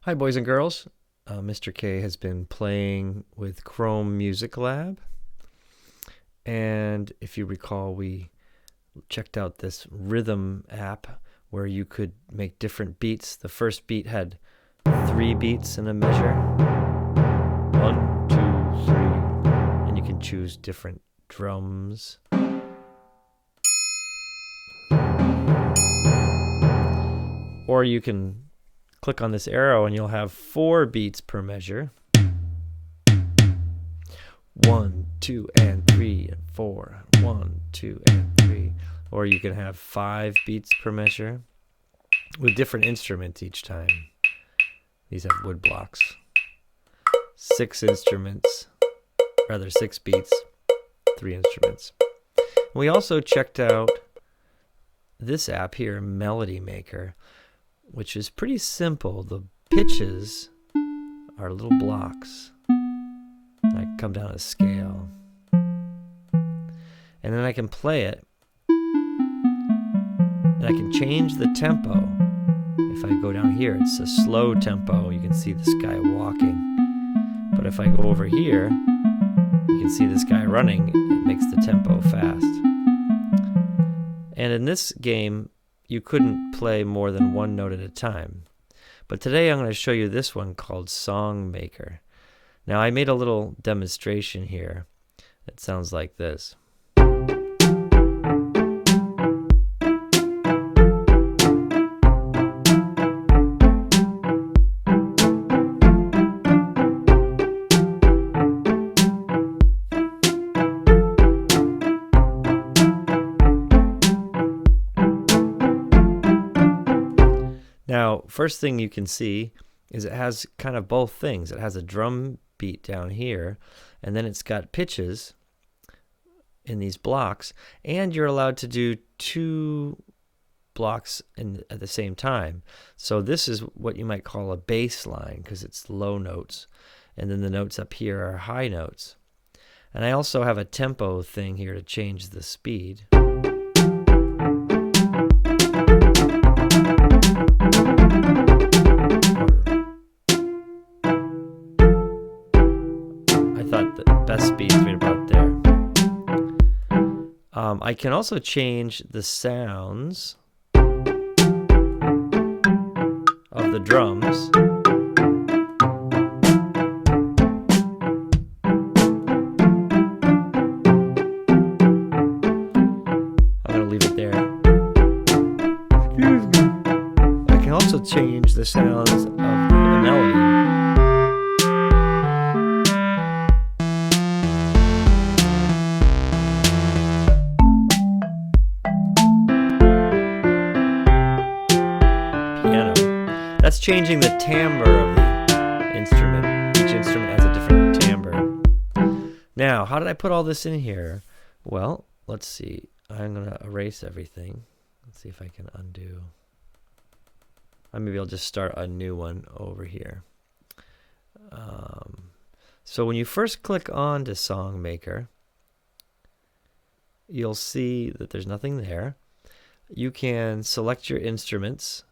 Hi, boys and girls. Mr. K has been playing with Chrome Music Lab. And if you recall, we checked out this rhythm app where you could make different beats. The first beat had 3 beats in a measure. 1, 2, 3. And you can choose different drums. Or you can click on this arrow and you'll have 4 beats per measure. 1, 2, and 3, and 4. 1, 2, and 3. Or you can have 5 beats per measure with different instruments each time. These have wood blocks. 6 instruments, rather 6 beats, 3 instruments. We also checked out this app here, Melody Maker, which is pretty simple. The pitches are little blocks. I come down a scale. And then I can play it. And I can change the tempo. If I go down here, it's a slow tempo. You can see this guy walking. But if I go over here, you can see this guy running. It makes the tempo fast. And in this game, you couldn't play more than 1 note at a time. But today I'm going to show you this one called Song Maker. Now I made a little demonstration here that sounds like this. Now, first thing you can see is it has kind of both things. It has a drum beat down here, and then it's got pitches in these blocks, and you're allowed to do 2 blocks at the same time. So this is what you might call a bass line because it's low notes, and then the notes up here are high notes. And I also have a tempo thing here to change the speed. Best speed right about there. I can also change the sounds of the drums. I'm going to leave it there. Excuse me. I can also change the sounds of the melody. That's changing the timbre of the instrument. Each instrument has a different timbre. Now, how did I put all this in here? Well, let's see. I'm going to erase everything. Let's see if I can undo. Maybe I'll just start a new one over here. So when you first click on to Song Maker, you'll see that there's nothing there. You can select your instruments.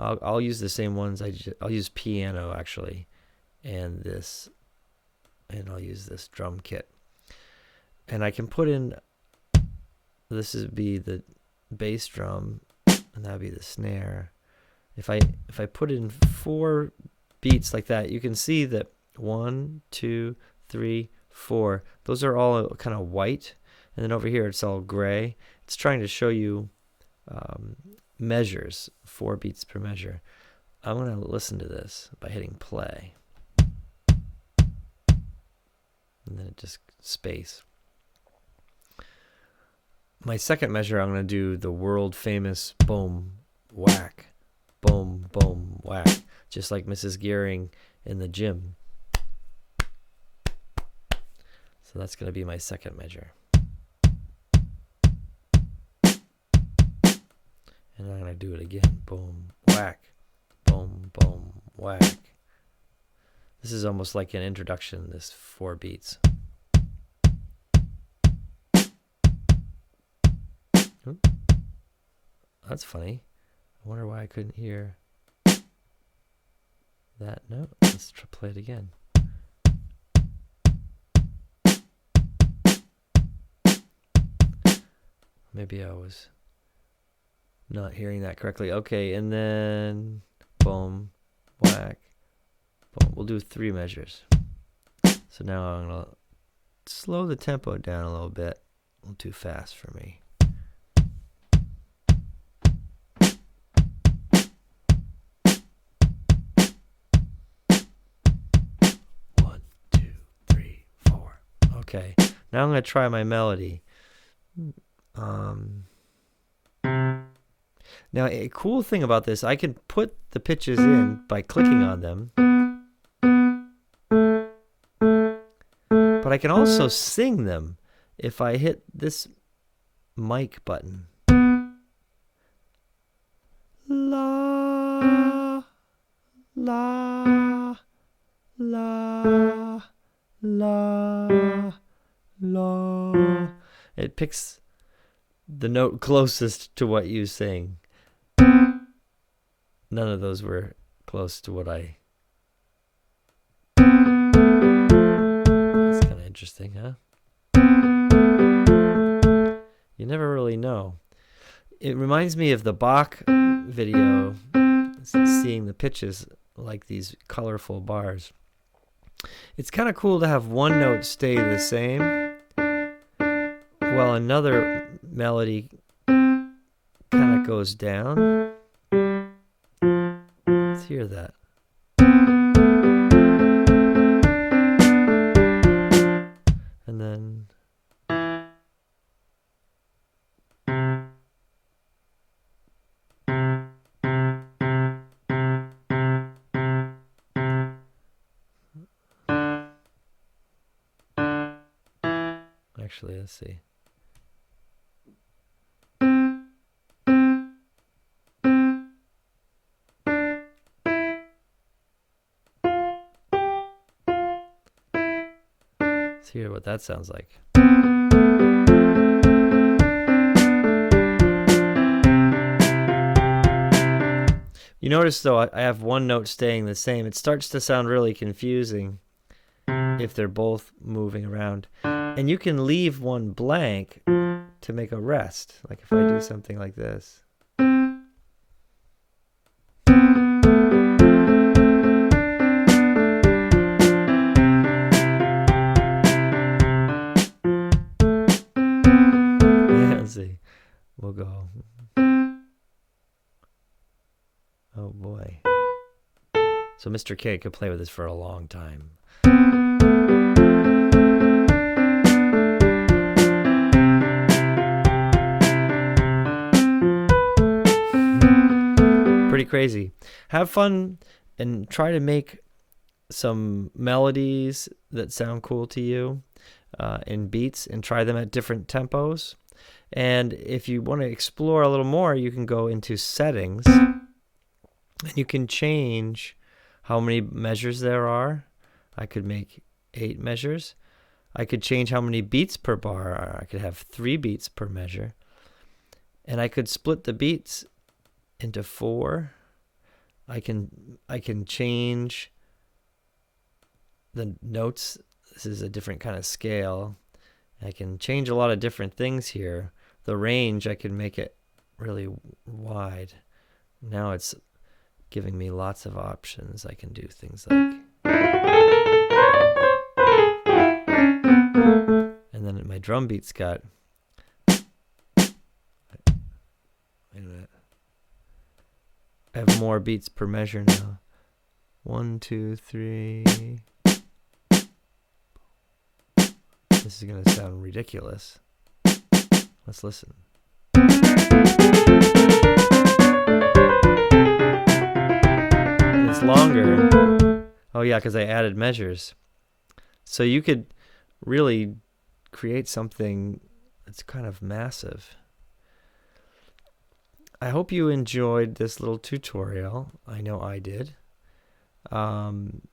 I'll use the same ones. I'll use piano actually, and I'll use this drum kit. And I can put in, this would be the bass drum, and that would be the snare. If I put in 4 beats like that, you can see that 1, 2, 3, 4. Those are all kind of white, and then over here it's all gray. It's trying to show you measures, 4 beats per measure. I'm going to listen to this by hitting play. And then it just space. My second measure, I'm going to do the world famous boom, whack, boom, boom, whack, just like Mrs. Gearing in the gym. So that's going to be my second measure. And I'm going to do it again. Boom, whack, boom, boom, whack. This is almost like an introduction, this 4 beats. That's funny. I wonder why I couldn't hear that note. Let's play it again. Maybe I was not hearing that correctly. Okay, and then boom, whack, boom. We'll do 3 measures. So now I'm going to slow the tempo down a little bit. A little too fast for me. One, two, three, 4. Okay, now I'm going to try my melody. Now, a cool thing about this, I can put the pitches in by clicking on them. But I can also sing them if I hit this mic button. La, la, la, la, la. It picks the note closest to what you sing. None of those were close to what I... That's kind of interesting, huh? You never really know. It reminds me of the Bach video, seeing the pitches like these colorful bars. It's kind of cool to have one note stay the same while another melody kind of goes down. Let's hear that. And then actually, let's see. Let's hear what that sounds like. You notice, though, I have one note staying the same. It starts to sound really confusing if they're both moving around. And you can leave one blank to make a rest. Like if I do something like this. Let's see. We'll go. Oh boy. So Mr. K could play with this for a long time. Pretty crazy. Have fun and try to make some melodies that sound cool to you in beats, and try them at different tempos. And if you want to explore a little more, you can go into settings and you can change how many measures there are. I could make 8 measures. I could change how many beats per bar. I could have 3 beats per measure. And I could split the beats into 4. I can change the notes. This is a different kind of scale. I can change a lot of different things here. The range, I can make it really wide. Now it's giving me lots of options. I can do things like... And then my drum beats got... Wait a minute. I have more beats per measure now. 1, 2, 3. This is going to sound ridiculous. Let's listen. And it's longer. Oh yeah, because I added measures. So you could really create something that's kind of massive. I hope you enjoyed this little tutorial. I know I did. When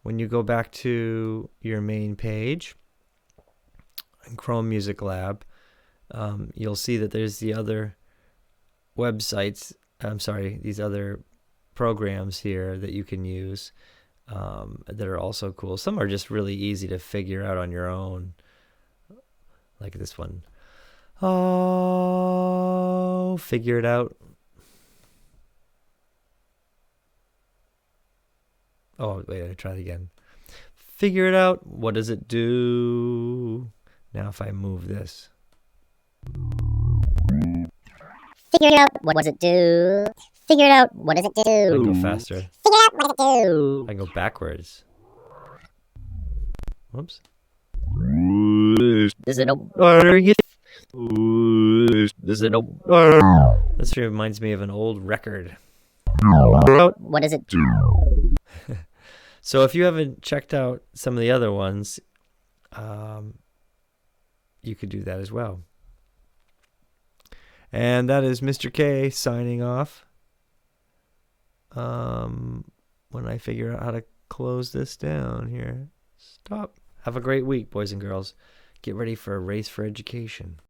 you go back to your main page in Chrome Music Lab, you'll see that there's the other websites, these other programs here that you can use that are also cool. Some are just really easy to figure out on your own, like this one. Oh, figure it out. Oh, wait, I try it again. Figure it out. What does it do? Now if I move this. Figure it out. What does it do? Figure it out. What does it do? I can go faster. Figure it out. What does it do? I can go backwards. Whoops. This is no. This reminds me of an old record. What does it do? So if you haven't checked out some of the other ones, you could do that as well. And that is Mr. K signing off. When I figure out how to close this down here. Stop. Have a great week, boys and girls. Get ready for a race for education.